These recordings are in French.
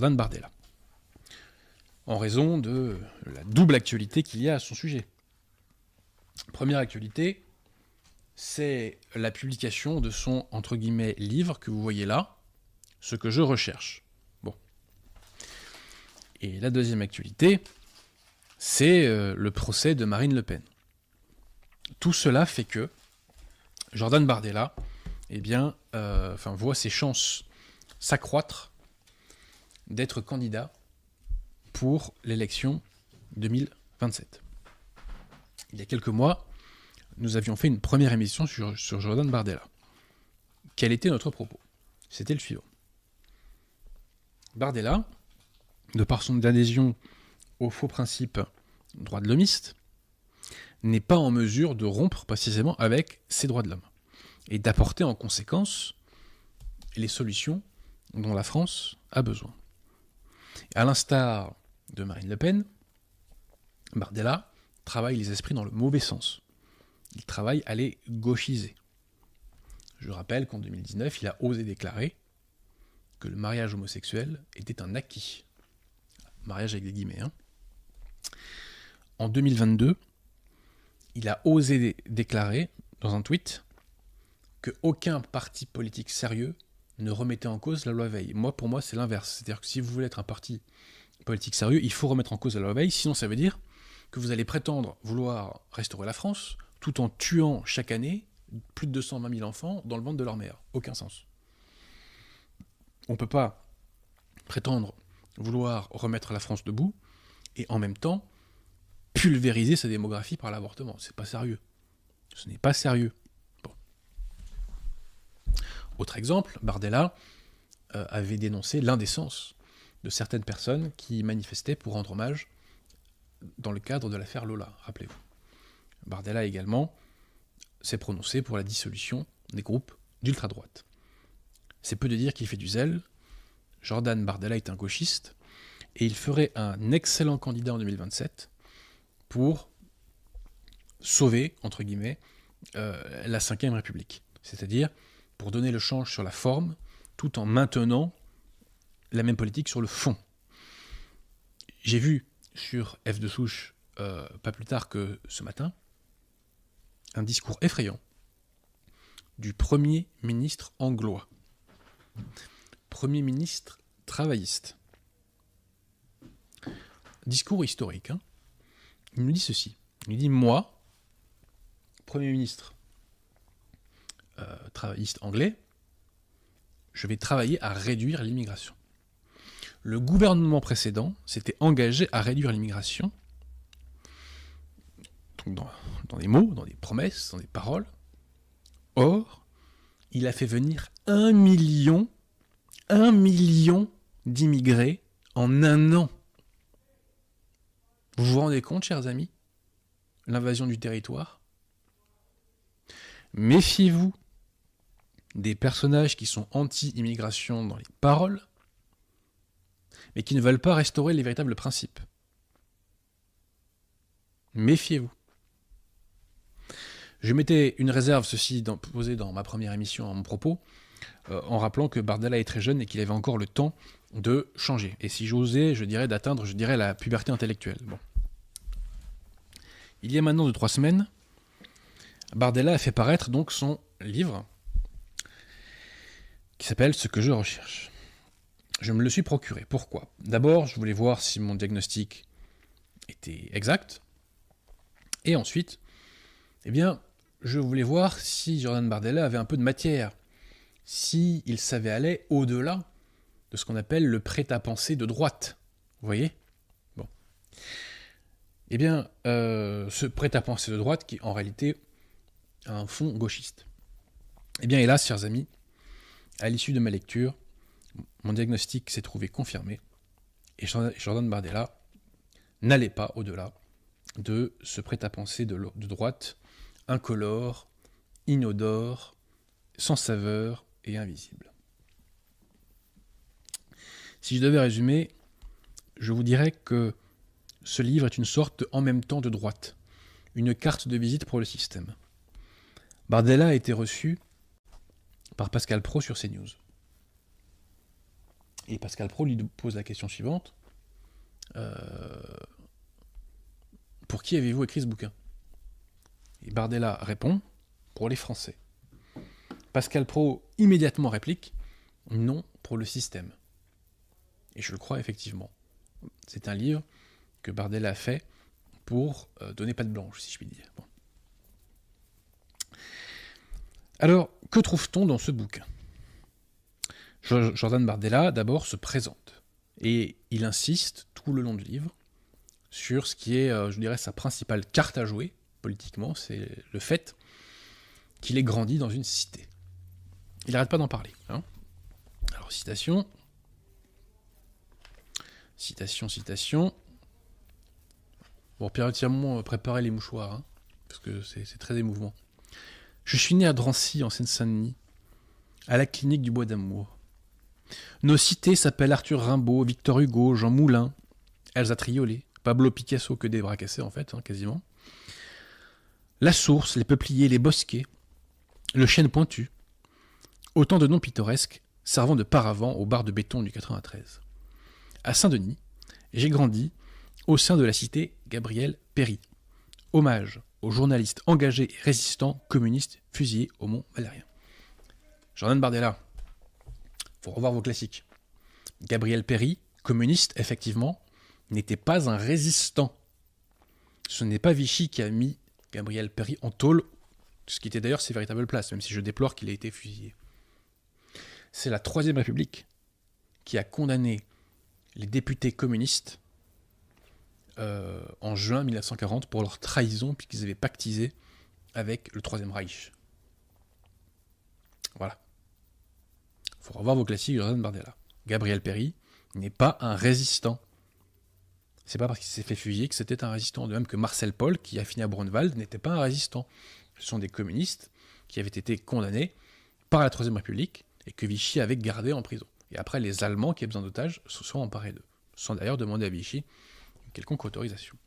Jordan Bardella, en raison de la double actualité qu'il y a à son sujet. Première actualité, c'est la publication de son, entre guillemets, livre que vous voyez là, Ce que je recherche. Bon. Et la deuxième actualité, c'est le procès de Marine Le Pen. Tout cela fait que Jordan Bardella, voit ses chances s'accroître d'être candidat pour l'élection 2027. Il y a quelques mois, nous avions fait une première émission sur Jordan Bardella. Quel était notre propos ? C'était le suivant. Bardella, de par son adhésion au faux principe droit de l'homiste, n'est pas en mesure de rompre précisément avec ces droits de l'homme et d'apporter en conséquence les solutions dont la France a besoin. À l'instar de Marine Le Pen, Bardella travaille les esprits dans le mauvais sens. Il travaille à les gauchiser. Je rappelle qu'en 2019, il a osé déclarer que le mariage homosexuel était un acquis. Mariage avec des guillemets. En 2022, il a osé déclarer, dans un tweet, qu'aucun parti politique sérieux ne remettait en cause la loi Veil. Pour moi, c'est l'inverse. C'est-à-dire que si vous voulez être un parti politique sérieux, il faut remettre en cause la loi Veil, sinon ça veut dire que vous allez prétendre vouloir restaurer la France tout en tuant chaque année plus de 220 000 enfants dans le ventre de leur mère. Aucun sens. On ne peut pas prétendre vouloir remettre la France debout et en même temps pulvériser sa démographie par l'avortement. C'est pas sérieux. Ce n'est pas sérieux. Bon. Autre exemple, Bardella avait dénoncé l'indécence de certaines personnes qui manifestaient pour rendre hommage dans le cadre de l'affaire Lola, rappelez-vous. Bardella également s'est prononcé pour la dissolution des groupes d'ultra-droite. C'est peu de dire qu'il fait du zèle. Jordan Bardella est un gauchiste et il ferait un excellent candidat en 2027 pour sauver, entre guillemets, la Ve République. C'est-à-dire pour donner le change sur la forme tout en maintenant la même politique sur le fond. J'ai vu sur F de Souche, pas plus tard que ce matin, un discours effrayant du Premier ministre anglois. Premier ministre travailliste. Discours historique. Il nous dit ceci. Il dit, moi, Premier ministre travailliste anglais, je vais travailler à réduire l'immigration. Le gouvernement précédent s'était engagé à réduire l'immigration, donc dans des mots, dans des promesses, dans des paroles. Or, il a fait venir 1 million d'immigrés en un an. Vous vous rendez compte, chers amis, l'invasion du territoire ? Méfiez-vous des personnages qui sont anti-immigration dans les paroles, mais qui ne veulent pas restaurer les véritables principes. Méfiez-vous. Je mettais une réserve, posée dans ma première émission à mon propos, en rappelant que Bardella est très jeune et qu'il avait encore le temps de changer. Et si j'osais, d'atteindre la puberté intellectuelle. Bon. Il y a maintenant 2-3 semaines, Bardella a fait paraître donc son livre qui s'appelle « Ce que je recherche ». Je me le suis procuré. Pourquoi ? D'abord, je voulais voir si mon diagnostic était exact. Et ensuite, je voulais voir si Jordan Bardella avait un peu de matière, s'il savait aller au-delà de ce qu'on appelle le prêt-à-penser de droite. Vous voyez ? Bon. Ce prêt-à-penser de droite qui, en réalité, a un fond gauchiste. Hélas, chers amis, à l'issue de ma lecture, mon diagnostic s'est trouvé confirmé, et Jordan Bardella n'allait pas au-delà de ce prêt-à-penser de droite incolore, inodore, sans saveur et invisible. Si je devais résumer, je vous dirais que ce livre est une sorte en même temps de droite, une carte de visite pour le système. Bardella a été reçu par Pascal Praud sur CNews. Et Pascal Praud lui pose la question suivante. Pour qui avez-vous écrit ce bouquin? Et Bardella répond, pour les Français. Pascal Praud immédiatement réplique, non, pour le système. Et je le crois effectivement. C'est un livre que Bardella a fait pour donner patte blanche, si je puis dire. Bon. Alors, que trouve-t-on dans ce bouquin? Jordan Bardella, d'abord, se présente. Et il insiste tout le long du livre sur ce qui est, je dirais, sa principale carte à jouer, politiquement, c'est le fait qu'il ait grandi dans une cité. Il n'arrête pas d'en parler. Hein. Alors, citation. Bon, Pierre Tirmont préparait les mouchoirs, hein, parce que c'est très émouvant. Je suis né à Drancy, en Seine-Saint-Denis, à la clinique du Bois d'Amour. Nos cités s'appellent Arthur Rimbaud, Victor Hugo, Jean Moulin, Elsa Triolet, Pablo Picasso, que des bras cassés en fait, hein, quasiment. La Source, les Peupliers, les Bosquets, le Chêne Pointu. Autant de noms pittoresques servant de paravent au bar de béton du 93. À Saint-Denis, j'ai grandi au sein de la cité Gabriel Péri. Hommage aux journalistes engagés et résistants communistes fusillés au Mont Valérien. Jordan Bardella, faut revoir vos classiques. Gabriel Péri, communiste, effectivement, n'était pas un résistant. Ce n'est pas Vichy qui a mis Gabriel Péri en tôle, ce qui était d'ailleurs ses véritables places, même si je déplore qu'il ait été fusillé. C'est la Troisième République qui a condamné les députés communistes en juin 1940 pour leur trahison, puisqu'ils avaient pactisé avec le Troisième Reich. Voilà. Il faut revoir vos classiques, Jordan Bardella. Gabriel Péri n'est pas un résistant. C'est pas parce qu'il s'est fait fusiller que c'était un résistant. De même que Marcel Paul, qui a fini à Braunwald, n'était pas un résistant. Ce sont des communistes qui avaient été condamnés par la Troisième République et que Vichy avait gardé en prison. Et après, les Allemands qui avaient besoin d'otages se sont emparés d'eux, sans d'ailleurs demander à Vichy une quelconque autorisation.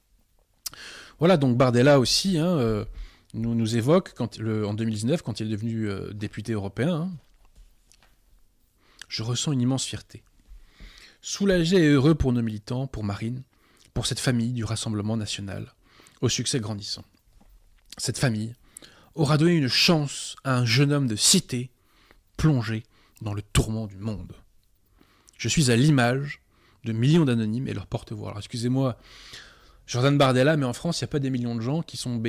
Voilà, donc Bardella aussi nous évoque en 2019, quand il est devenu député européen. Hein, je ressens une immense fierté. Soulagé et heureux pour nos militants, pour Marine, pour cette famille du Rassemblement national, au succès grandissant. Cette famille aura donné une chance à un jeune homme de cité plongé dans le tourment du monde. Je suis à l'image de millions d'anonymes et leurs porte-voix. Alors excusez-moi, Jordan Bardella, mais en France, il n'y a pas des millions de gens qui sont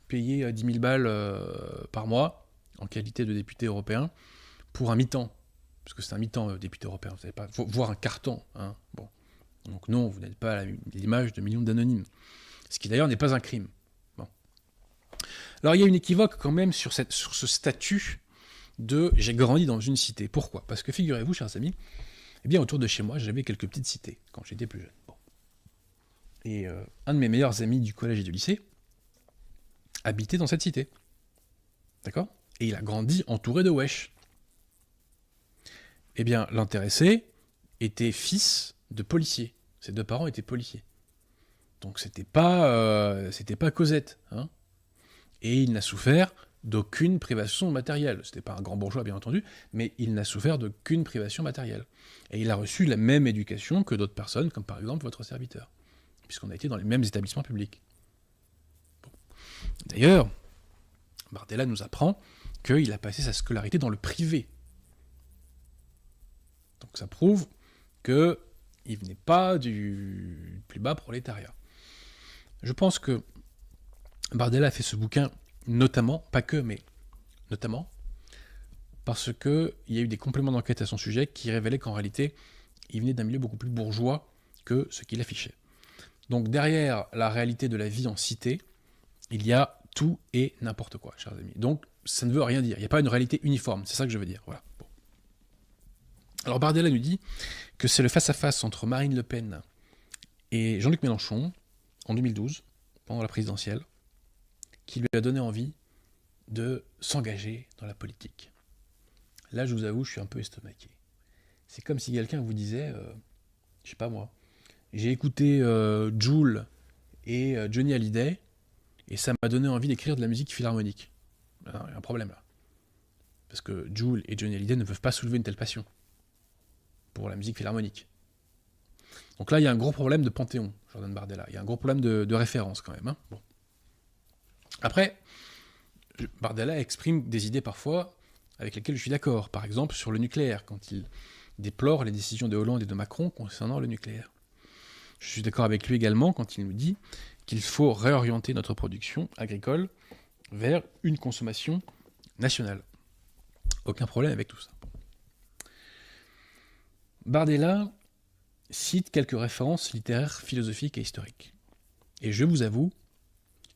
payés 10 000 balles par mois, en qualité de député européen, pour un mi-temps. Parce que c'est un mi-temps, député européen, vous savez pas, voire un carton. Hein. Bon. Donc non, vous n'êtes pas à l'image de millions d'anonymes. Ce qui d'ailleurs n'est pas un crime. Bon. Alors il y a une équivoque quand même sur ce statut de « j'ai grandi dans une cité ». Pourquoi? Parce que figurez-vous, chers amis, eh bien autour de chez moi, j'avais quelques petites cités quand j'étais plus jeune. Bon. Et un de mes meilleurs amis du collège et du lycée habitait dans cette cité. D'accord? Et il a grandi entouré de wesh. Eh bien, l'intéressé était fils de policier. Ses deux parents étaient policiers. Donc c'était pas Cosette. Hein, et il n'a souffert d'aucune privation matérielle. C'était pas un grand bourgeois, bien entendu, mais il n'a souffert d'aucune privation matérielle. Et il a reçu la même éducation que d'autres personnes, comme par exemple votre serviteur, puisqu'on a été dans les mêmes établissements publics. Bon. D'ailleurs, Bardella nous apprend qu'il a passé sa scolarité dans le privé. Donc ça prouve qu'il venait pas du plus bas prolétariat. Je pense que Bardella a fait ce bouquin notamment, pas que, mais notamment, parce qu'il y a eu des compléments d'enquête à son sujet qui révélaient qu'en réalité, il venait d'un milieu beaucoup plus bourgeois que ce qu'il affichait. Donc derrière la réalité de la vie en cité, il y a tout et n'importe quoi, chers amis. Donc ça ne veut rien dire, il n'y a pas une réalité uniforme, c'est ça que je veux dire. Voilà. Bon. Alors Bardella nous dit que c'est le face-à-face entre Marine Le Pen et Jean-Luc Mélenchon, en 2012, pendant la présidentielle, qui lui a donné envie de s'engager dans la politique. Là, je vous avoue, je suis un peu estomaqué. C'est comme si quelqu'un vous disait, je sais pas moi, j'ai écouté Jul et Johnny Hallyday, et ça m'a donné envie d'écrire de la musique philharmonique. Alors, il y a un problème là. Parce que Jul et Johnny Hallyday ne peuvent pas soulever une telle passion. pour la musique philharmonique. Donc là, il y a un gros problème de panthéon, Jordan Bardella. Il y a un gros problème de référence quand même. Hein. Bon. Après, Bardella exprime des idées parfois avec lesquelles je suis d'accord. Par exemple, sur le nucléaire, quand il déplore les décisions de Hollande et de Macron concernant le nucléaire. Je suis d'accord avec lui également quand il nous dit qu'il faut réorienter notre production agricole vers une consommation nationale. Aucun problème avec tout ça. Bardella cite quelques références littéraires, philosophiques et historiques. Et je vous avoue,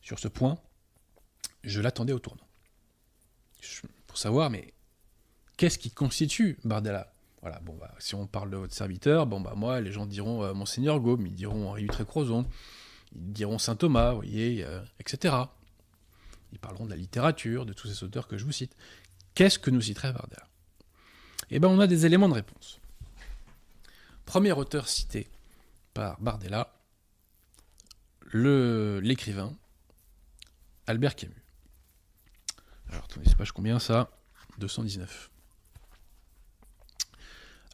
sur ce point, je l'attendais au tournant. Pour savoir, mais qu'est-ce qui constitue Bardella ? Voilà, bon, bah, si on parle de votre serviteur, bon, bah, moi, les gens diront Monseigneur Gaume, ils diront Henri Dutré-Crozon, ils diront Saint Thomas, vous voyez, etc. Ils parleront de la littérature, de tous ces auteurs que je vous cite. Qu'est-ce que nous citerait Bardella ? Eh bien, on a des éléments de réponse. Premier auteur cité par Bardella, l'écrivain Albert Camus. Alors, attendez, c'est page combien ça ? 219.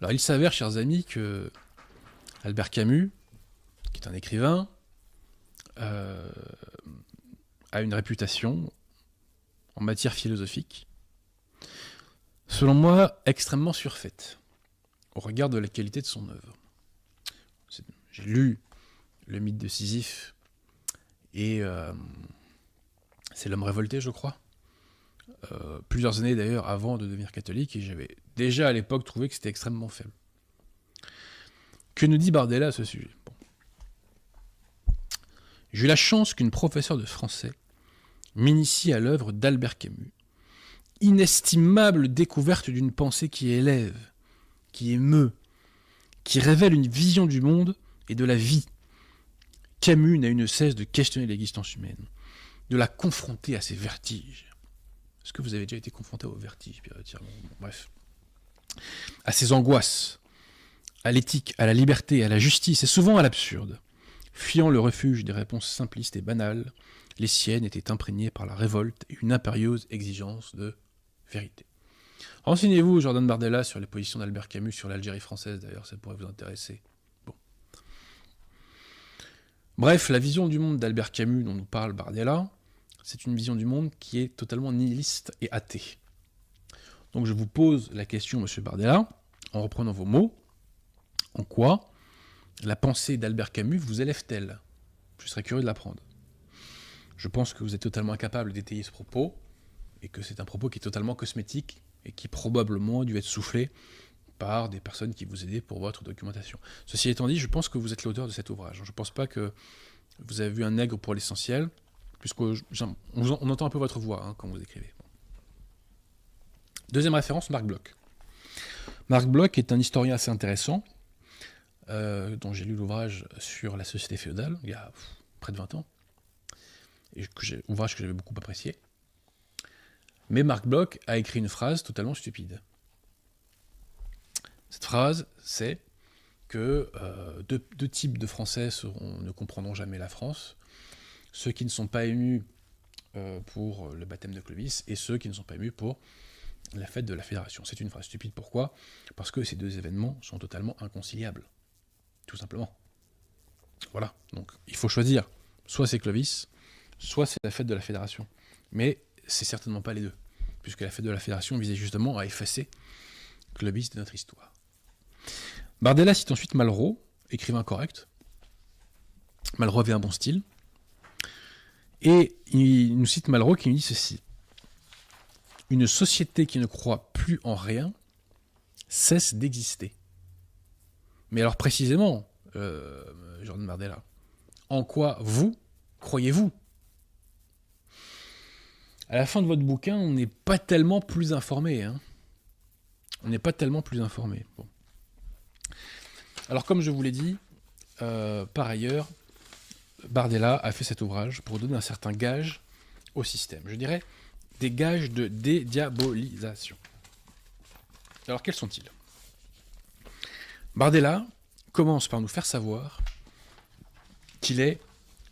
Alors, il s'avère, chers amis, que Albert Camus, qui est un écrivain, a une réputation en matière philosophique, selon moi, extrêmement surfaite, au regard de la qualité de son œuvre. J'ai lu Le mythe de Sisyphe, et c'est L'homme révolté, je crois, plusieurs années d'ailleurs avant de devenir catholique, et j'avais déjà à l'époque trouvé que c'était extrêmement faible. Que nous dit Bardella à ce sujet ? Bon. J'ai eu la chance qu'une professeure de français m'initie à l'œuvre d'Albert Camus. Inestimable découverte d'une pensée qui élève, qui émeut, qui révèle une vision du monde et de la vie. Camus n'a eu de cesse de questionner l'existence humaine, de la confronter à ses vertiges. Est-ce que vous avez déjà été confronté aux vertiges, Pierre ? Bref. À ses angoisses, à l'éthique, à la liberté, à la justice et souvent à l'absurde. Fuyant le refuge des réponses simplistes et banales, les siennes étaient imprégnées par la révolte et une impérieuse exigence de vérité. Renseignez-vous, Jordan Bardella, sur les positions d'Albert Camus sur l'Algérie française, d'ailleurs, ça pourrait vous intéresser. Bon. Bref, la vision du monde d'Albert Camus dont nous parle Bardella, c'est une vision du monde qui est totalement nihiliste et athée. Donc je vous pose la question, monsieur Bardella, en reprenant vos mots, en quoi la pensée d'Albert Camus vous élève-t-elle ? Je serais curieux de l'apprendre. Je pense que vous êtes totalement incapable d'étayer ce propos, et que c'est un propos qui est totalement cosmétique, et qui probablement a dû être soufflé par des personnes qui vous aidaient pour votre documentation. Ceci étant dit, je pense que vous êtes l'auteur de cet ouvrage. Je ne pense pas que vous avez vu un nègre pour l'essentiel, puisqu'on entend un peu votre voix quand vous écrivez. Deuxième référence, Marc Bloch. Marc Bloch est un historien assez intéressant, dont j'ai lu l'ouvrage sur la société féodale, il y a près de 20 ans, et ouvrage que j'avais beaucoup apprécié. Mais Marc Bloch a écrit une phrase totalement stupide. Cette phrase, c'est que deux types de Français ne comprendront jamais la France, ceux qui ne sont pas émus pour le baptême de Clovis, et ceux qui ne sont pas émus pour la fête de la Fédération. C'est une phrase stupide, pourquoi ? Parce que ces deux événements sont totalement inconciliables. Tout simplement. Voilà, donc il faut choisir. Soit c'est Clovis, soit c'est la fête de la Fédération. Mais c'est certainement pas les deux, puisque la fête de la Fédération visait justement à effacer Clovis de notre histoire. Bardella cite ensuite Malraux, écrivain correct. Malraux avait un bon style. Et il nous cite Malraux qui nous dit ceci. Une société qui ne croit plus en rien cesse d'exister. Mais alors précisément, Jordan Bardella, en quoi vous croyez-vous ? À la fin de votre bouquin, on n'est pas tellement plus informé. On n'est pas tellement plus informé. Bon. Alors comme je vous l'ai dit, par ailleurs, Bardella a fait cet ouvrage pour donner un certain gage au système. Je dirais des gages de dédiabolisation. Alors quels sont-ils ? Bardella commence par nous faire savoir qu'il est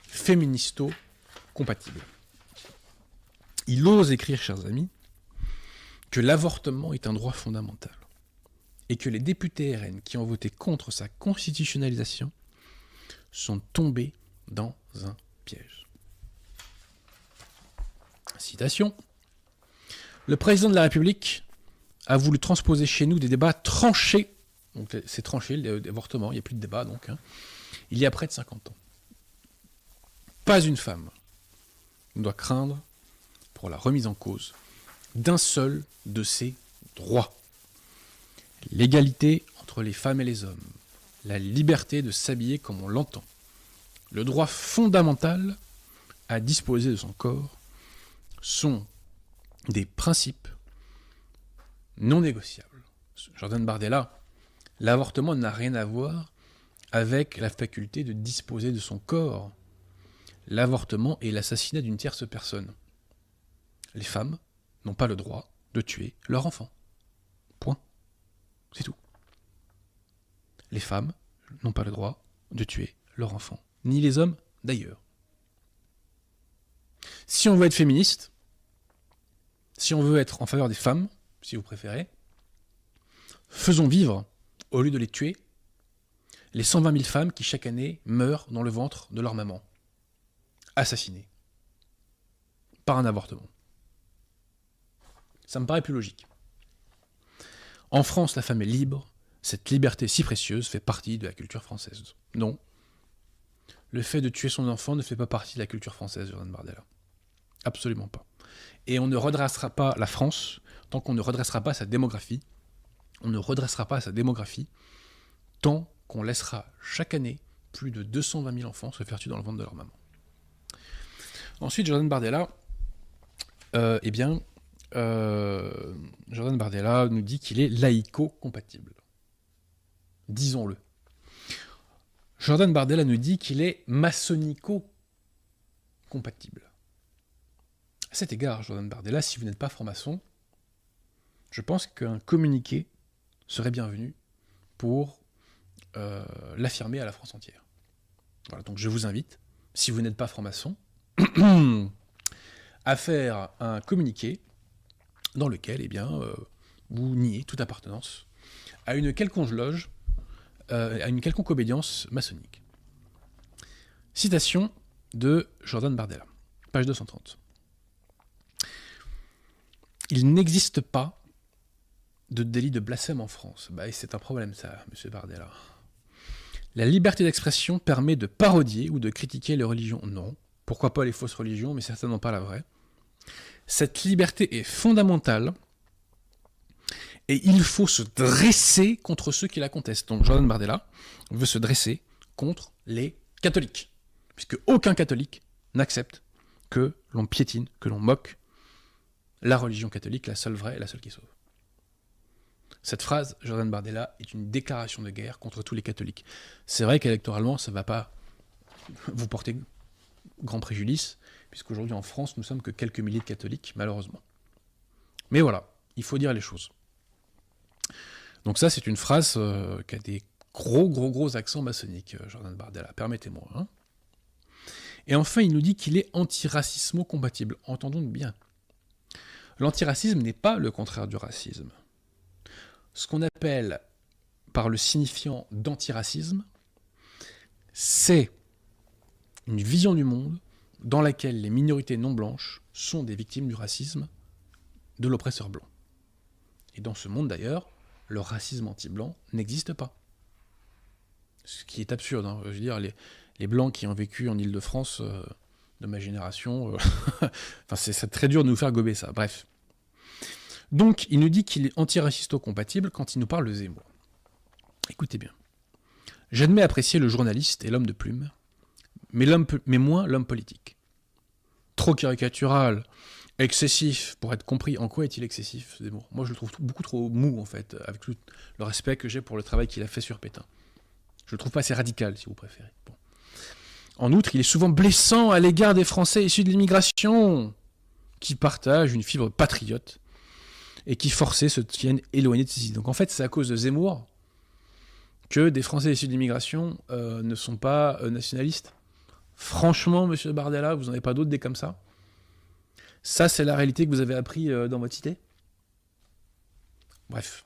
féministo-compatible. Il ose écrire, chers amis, que l'avortement est un droit fondamental et que les députés RN qui ont voté contre sa constitutionnalisation sont tombés dans un piège. Citation. Le président de la République a voulu transposer chez nous des débats tranchés. Donc c'est tranché, l'avortement, il n'y a plus de débat donc. Il y a près de 50 ans. Pas une femme ne doit craindre pour la remise en cause d'un seul de ses droits. L'égalité entre les femmes et les hommes, la liberté de s'habiller comme on l'entend, le droit fondamental à disposer de son corps sont des principes non négociables. Jordan Bardella, l'avortement n'a rien à voir avec la faculté de disposer de son corps. L'avortement est l'assassinat d'une tierce personne. Les femmes n'ont pas le droit de tuer leur enfant. Point. C'est tout. Les femmes n'ont pas le droit de tuer leur enfant. Ni les hommes, d'ailleurs. Si on veut être féministe, si on veut être en faveur des femmes, si vous préférez, faisons vivre, au lieu de les tuer, les 120 000 femmes qui chaque année meurent dans le ventre de leur maman, assassinées par un avortement. Ça me paraît plus logique. En France, la femme est libre. Cette liberté si précieuse fait partie de la culture française. Non. Le fait de tuer son enfant ne fait pas partie de la culture française, Jordan Bardella. Absolument pas. Et on ne redressera pas la France tant qu'on ne redressera pas sa démographie. On ne redressera pas sa démographie tant qu'on laissera chaque année plus de 220 000 enfants se faire tuer dans le ventre de leur maman. Ensuite, Jordan Bardella, Jordan Bardella nous dit qu'il est laïco-compatible. Disons-le. Jordan Bardella nous dit qu'il est maçonnico-compatible. À cet égard, Jordan Bardella, si vous n'êtes pas franc-maçon, je pense qu'un communiqué serait bienvenu pour l'affirmer à la France entière. Voilà, donc je vous invite, si vous n'êtes pas franc-maçon, à faire un communiqué dans lequel vous niez toute appartenance à une quelconque loge, à une quelconque obédience maçonnique. Citation de Jordan Bardella, page 230. Il n'existe pas de délit de blasphème en France. Et c'est un problème ça, monsieur Bardella. La liberté d'expression permet de parodier ou de critiquer les religions. Non. Pourquoi pas les fausses religions, mais certainement pas la vraie. Cette liberté est fondamentale et il faut se dresser contre ceux qui la contestent. Donc Jordan Bardella veut se dresser contre les catholiques, puisque aucun catholique n'accepte que l'on piétine, que l'on moque la religion catholique, la seule vraie et la seule qui sauve. Cette phrase, Jordan Bardella, est une déclaration de guerre contre tous les catholiques. C'est vrai qu'électoralement, ça ne va pas vous porter grand préjudice, puisqu'aujourd'hui en France, nous sommes que quelques milliers de catholiques, malheureusement. Mais voilà, il faut dire les choses. Donc ça, c'est une phrase qui a des gros accents maçonniques, Jordan Bardella, permettez-moi. Hein. Et enfin, il nous dit qu'il est antiracismo-compatible. Entendons bien. L'antiracisme n'est pas le contraire du racisme. Ce qu'on appelle par le signifiant d'antiracisme, c'est une vision du monde dans laquelle les minorités non blanches sont des victimes du racisme de l'oppresseur blanc. Et dans ce monde d'ailleurs, le racisme anti-blanc n'existe pas. Ce qui est absurde. Hein. Je veux dire, les blancs qui ont vécu en Île-de-France de ma génération, enfin, c'est très dur de nous faire gober ça. Bref. Donc, il nous dit qu'il est antiracisto-compatible quand il nous parle de Zemmour. Écoutez bien. J'admets apprécier le journaliste et l'homme de plume, mais moins l'homme politique. Trop caricatural, excessif, pour être compris. En quoi est-il excessif, Zemmour ? Moi, je le trouve beaucoup trop mou, en fait, avec tout le respect que j'ai pour le travail qu'il a fait sur Pétain. Je le trouve pas assez radical, si vous préférez. Bon. En outre, il est souvent blessant à l'égard des Français issus de l'immigration, qui partagent une fibre patriote et qui, forcés, se tiennent éloignés de ces idées. Donc en fait, c'est à cause de Zemmour que des Français issus de l'immigration ne sont pas nationalistes. Franchement, monsieur Bardella, vous n'en avez pas d'autres des comme ça ? Ça, c'est la réalité que vous avez appris dans votre cité ? Bref.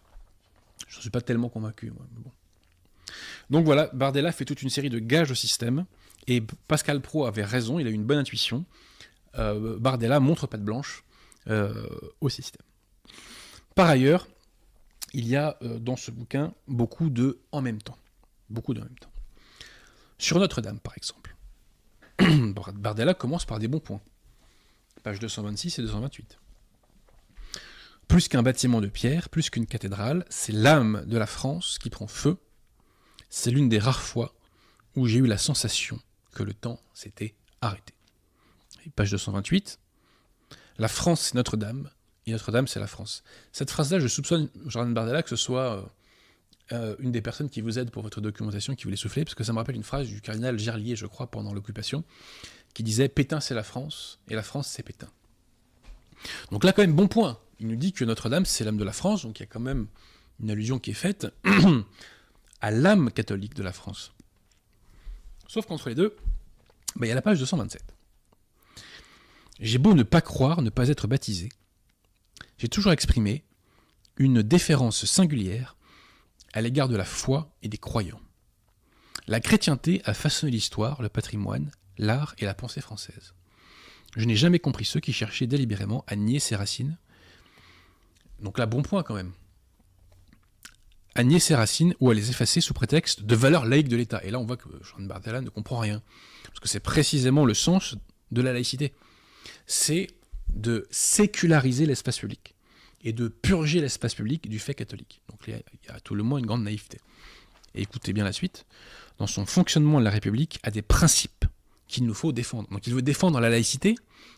Je ne suis pas tellement convaincu, moi, mais bon. Donc voilà, Bardella fait toute une série de gages au système, et Pascal Praud avait raison, il a eu une bonne intuition. Bardella montre patte blanche au système. Par ailleurs, il y a dans ce bouquin beaucoup de en même temps. Beaucoup de en même temps. Sur Notre-Dame, par exemple, Bardella commence par des bons points. Pages 226 et 228. Plus qu'un bâtiment de pierre, plus qu'une cathédrale, c'est l'âme de la France qui prend feu. C'est l'une des rares fois où j'ai eu la sensation que le temps s'était arrêté. Et page 228. La France, c'est Notre-Dame, et Notre-Dame, c'est la France. Cette phrase-là, je soupçonne Jordan Bardella que ce soit une des personnes qui vous aide pour votre documentation, qui vous les soufflez, parce que ça me rappelle une phrase du cardinal Gerlier, je crois, pendant l'occupation, qui disait « Pétain, c'est la France, et la France, c'est Pétain ». Donc là, quand même, bon point. Il nous dit que Notre-Dame, c'est l'âme de la France, donc il y a quand même une allusion qui est faite à l'âme catholique de la France. Sauf qu'entre les deux, il y a la page 227. J'ai beau ne pas croire, ne pas être baptisé, j'ai toujours exprimé une déférence singulière à l'égard de la foi et des croyants. La chrétienté a façonné l'histoire, le patrimoine, l'art et la pensée française. Je n'ai jamais compris ceux qui cherchaient délibérément à nier ses racines. Donc là, bon point quand même. À nier ses racines ou à les effacer sous prétexte de valeur laïque de l'État. Et là, on voit que Jordan Bardella ne comprend rien. Parce que c'est précisément le sens de la laïcité. C'est de séculariser l'espace public et de purger l'espace public du fait catholique. Donc il y a à tout le moins une grande naïveté. Et écoutez bien la suite. Dans son fonctionnement, la République a des principes qu'il nous faut défendre. Donc il veut défendre la laïcité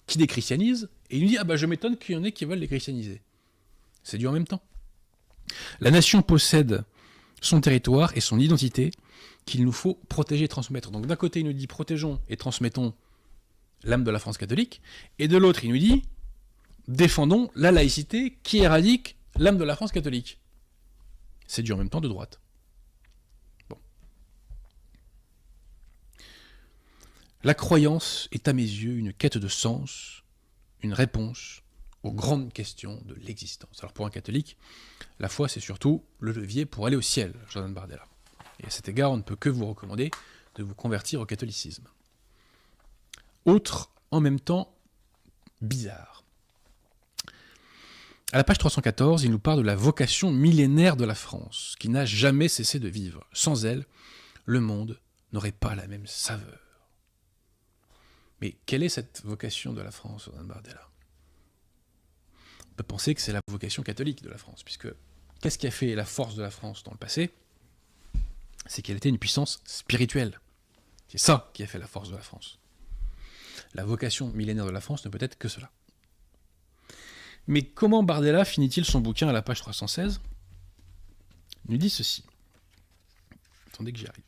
qui déchristianise, et il nous dit « Ah je m'étonne qu'il y en ait qui veulent les christianiser ». C'est du en même temps. La nation possède son territoire et son identité qu'il nous faut protéger et transmettre. Donc d'un côté, il nous dit « Protégeons et transmettons l'âme de la France catholique », et de l'autre, il nous dit « Défendons la laïcité qui éradique l'âme de la France catholique ». C'est du en même temps de droite. Bon. La croyance est à mes yeux une quête de sens, une réponse aux grandes questions de l'existence. Alors pour un catholique, la foi c'est surtout le levier pour aller au ciel, Jordan Bardella. Et à cet égard, on ne peut que vous recommander de vous convertir au catholicisme. Autre, en même temps, bizarre. À la page 314, il nous parle de la vocation millénaire de la France, qui n'a jamais cessé de vivre. Sans elle, le monde n'aurait pas la même saveur. Mais quelle est cette vocation de la France, Jordan Bardella ? On peut penser que c'est la vocation catholique de la France, puisque qu'est-ce qui a fait la force de la France dans le passé ? C'est qu'elle était une puissance spirituelle. C'est ça qui a fait la force de la France. La vocation millénaire de la France ne peut être que cela. Mais comment Bardella finit-il son bouquin à la page 316 ? Il nous dit ceci. Attendez que j'y arrive.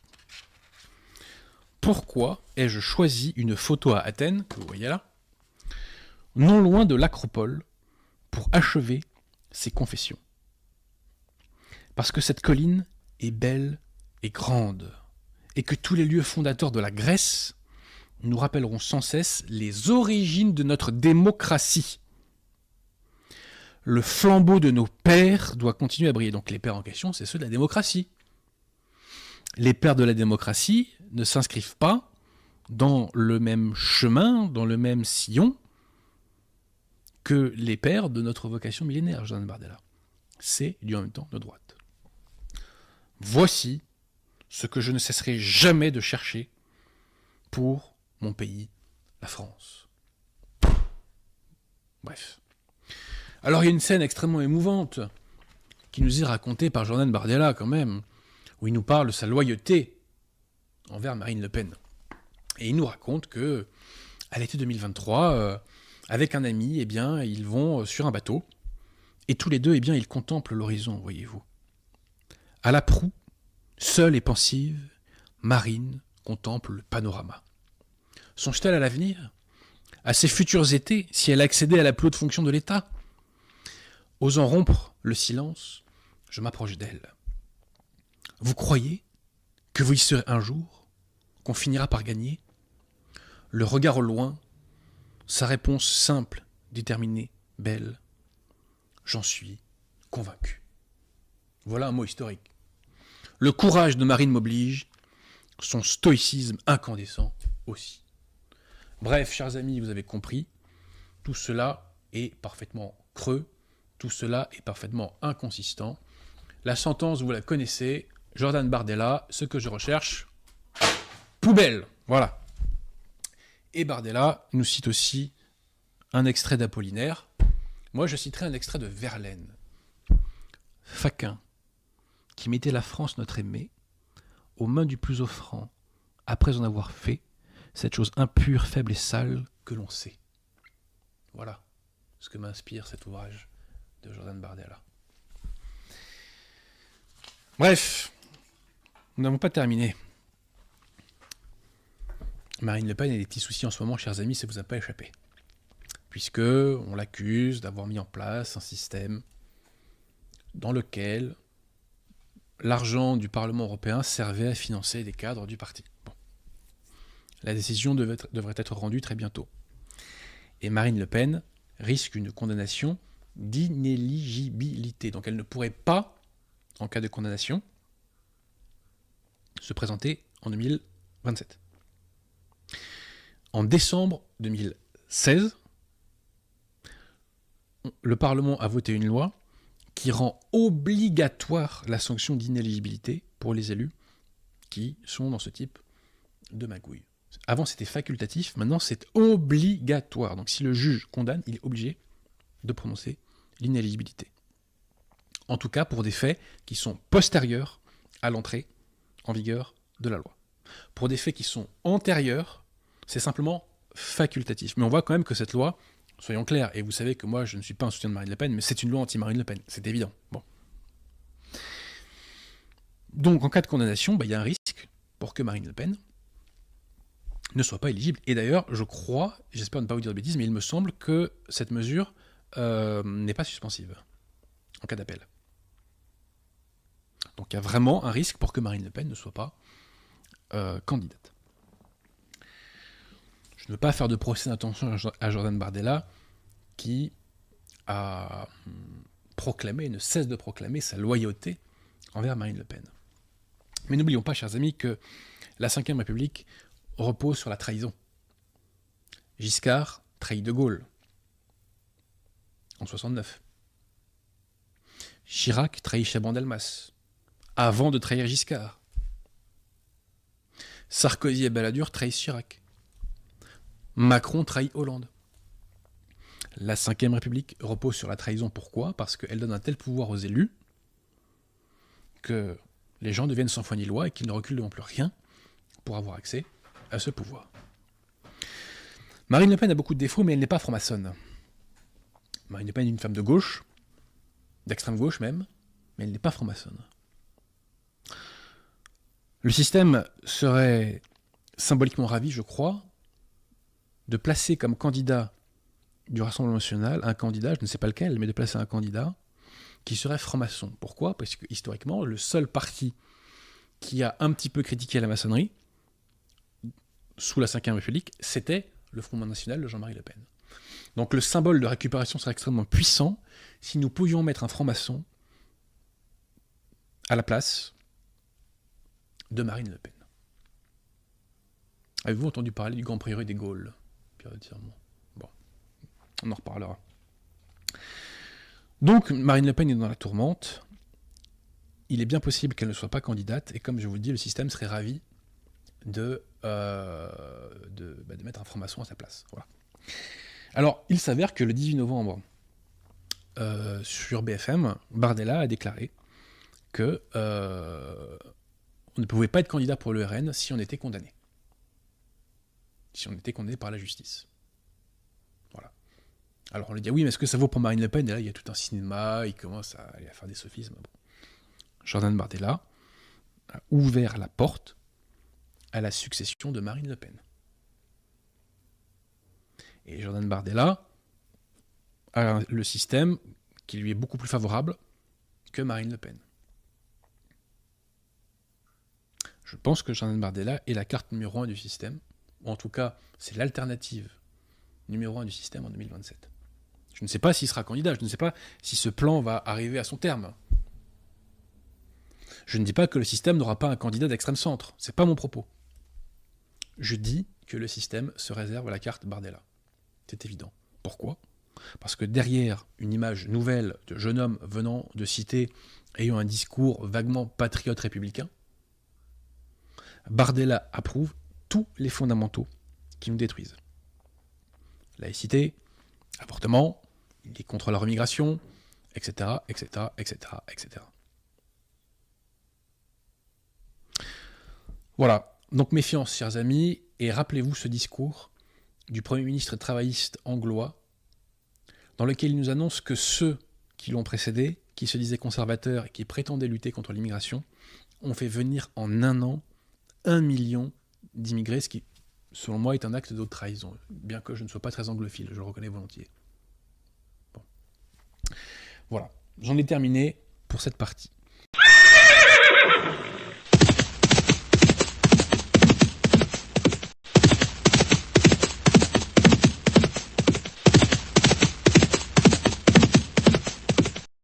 Pourquoi ai-je choisi une photo à Athènes, que vous voyez là, non loin de l'Acropole, pour achever ses confessions ? Parce que cette colline est belle et grande, et que tous les lieux fondateurs de la Grèce nous rappelleront sans cesse les origines de notre démocratie. Le flambeau de nos pères doit continuer à briller. Donc les pères en question, c'est ceux de la démocratie. Les pères de la démocratie ne s'inscrivent pas dans le même chemin, dans le même sillon que les pères de notre vocation millénaire, Jordan Bardella. C'est du en même temps de droite. Voici ce que je ne cesserai jamais de chercher pour mon pays, la France. Bref. Alors il y a une scène extrêmement émouvante qui nous est racontée par Jordan Bardella quand même, où il nous parle de sa loyauté envers Marine Le Pen. Et il nous raconte que à l'été 2023, avec un ami, eh bien, ils vont sur un bateau, et tous les deux, eh bien, ils contemplent l'horizon, voyez-vous. À la proue, seule et pensive, Marine contemple le panorama. Songe-t-elle à l'avenir ? À ses futurs étés, si elle accédait à la plus haute fonction de l'État ? Osant rompre le silence, je m'approche d'elle. Vous croyez que vous y serez un jour, qu'on finira par gagner ? Le regard au loin, sa réponse simple, déterminée, belle. J'en suis convaincu. Voilà un mot historique. Le courage de Marine m'oblige, son stoïcisme incandescent aussi. Bref, chers amis, vous avez compris, tout cela est parfaitement creux, tout cela est parfaitement inconsistant. La sentence, vous la connaissez, Jordan Bardella, ce que je recherche, poubelle, voilà. Et Bardella nous cite aussi un extrait d'Apollinaire. Moi, je citerai un extrait de Verlaine. Faquin, qui mettait la France notre aimée aux mains du plus offrant, après en avoir fait cette chose impure, faible et sale que l'on sait. Voilà ce que m'inspire cet ouvrage de Jordan Bardella. Bref, nous n'avons pas terminé. Marine Le Pen a des petits soucis en ce moment, chers amis, ça ne vous a pas échappé. Puisque on l'accuse d'avoir mis en place un système dans lequel l'argent du Parlement européen servait à financer des cadres du parti. Bon. La décision devrait être rendue très bientôt. Et Marine Le Pen risque une condamnation d'inéligibilité. Donc elle ne pourrait pas, en cas de condamnation, se présenter en 2027. En décembre 2016, le Parlement a voté une loi qui rend obligatoire la sanction d'inéligibilité pour les élus qui sont dans ce type de magouille. Avant, c'était facultatif, maintenant, c'est obligatoire. Donc, si le juge condamne, il est obligé de prononcer l'inéligibilité. En tout cas, pour des faits qui sont postérieurs à l'entrée en vigueur de la loi. Pour des faits qui sont antérieurs, c'est simplement facultatif. Mais on voit quand même que cette loi, soyons clairs, et vous savez que moi, je ne suis pas un soutien de Marine Le Pen, mais c'est une loi anti-Marine Le Pen, c'est évident. Bon. Donc, en cas de condamnation, il y a un risque pour que Marine Le Pen ne soit pas éligible. Et d'ailleurs, je crois, j'espère ne pas vous dire de bêtises, mais il me semble que cette mesure n'est pas suspensive en cas d'appel. Donc il y a vraiment un risque pour que Marine Le Pen ne soit pas candidate. Je ne veux pas faire de procès d'intention à Jordan Bardella, qui a proclamé, et ne cesse de proclamer sa loyauté envers Marine Le Pen. Mais n'oublions pas, chers amis, que la Ve République repose sur la trahison. Giscard trahit De Gaulle en 69. Chirac trahit Chaban-Delmas avant de trahir Giscard. Sarkozy et Balladur trahissent Chirac. Macron trahit Hollande. La Ve République repose sur la trahison. Pourquoi ? Parce qu'elle donne un tel pouvoir aux élus que les gens deviennent sans foi ni loi et qu'ils ne reculent devant plus rien pour avoir accès à ce pouvoir. Marine Le Pen a beaucoup de défauts, mais elle n'est pas franc-maçonne. Marine Le Pen est une femme de gauche, d'extrême gauche même, mais elle n'est pas franc-maçonne. Le système serait symboliquement ravi, je crois, de placer comme candidat du Rassemblement national un candidat, je ne sais pas lequel, mais de placer un candidat qui serait franc-maçon. Pourquoi ? Parce que historiquement, le seul parti qui a un petit peu critiqué la maçonnerie, sous la Ve République, c'était le Front National de Jean-Marie Le Pen. Donc le symbole de récupération serait extrêmement puissant si nous pouvions mettre un franc-maçon à la place de Marine Le Pen. Avez-vous entendu parler du Grand Prieuré des Gaules ? Périodiquement. Bon, on en reparlera. Donc Marine Le Pen est dans la tourmente. Il est bien possible qu'elle ne soit pas candidate, et comme je vous le dis, le système serait ravi de mettre un franc-maçon à sa place. Voilà. Alors, il s'avère que le 18 novembre, sur BFM, Bardella a déclaré que on ne pouvait pas être candidat pour le RN si on était condamné. Si on était condamné par la justice. Voilà. Alors on lui dit, oui, mais est-ce que ça vaut pour Marine Le Pen ? Et là, il y a tout un cinéma, il commence à faire des sophismes. Bon. Jordan Bardella a ouvert la porte à la succession de Marine Le Pen. Et Jordan Bardella a le système qui lui est beaucoup plus favorable que Marine Le Pen. Je pense que Jordan Bardella est la carte numéro 1 du système, ou en tout cas, c'est l'alternative numéro 1 du système en 2027. Je ne sais pas s'il sera candidat, je ne sais pas si ce plan va arriver à son terme. Je ne dis pas que le système n'aura pas un candidat d'extrême centre, c'est pas mon propos. Je dis que le système se réserve à la carte Bardella. C'est évident. Pourquoi ? Parce que derrière une image nouvelle de jeune homme venant de cité ayant un discours vaguement patriote républicain, Bardella approuve tous les fondamentaux qui nous détruisent. Laïcité, avortement, il est contre la remigration, etc., etc., etc., etc. Voilà. Donc méfiance, chers amis, et rappelez-vous ce discours du Premier ministre travailliste anglois, dans lequel il nous annonce que ceux qui l'ont précédé, qui se disaient conservateurs et qui prétendaient lutter contre l'immigration, ont fait venir en un an 1 million d'immigrés, ce qui, selon moi, est un acte de trahison, bien que je ne sois pas très anglophile, je le reconnais volontiers. Bon. Voilà, j'en ai terminé pour cette partie.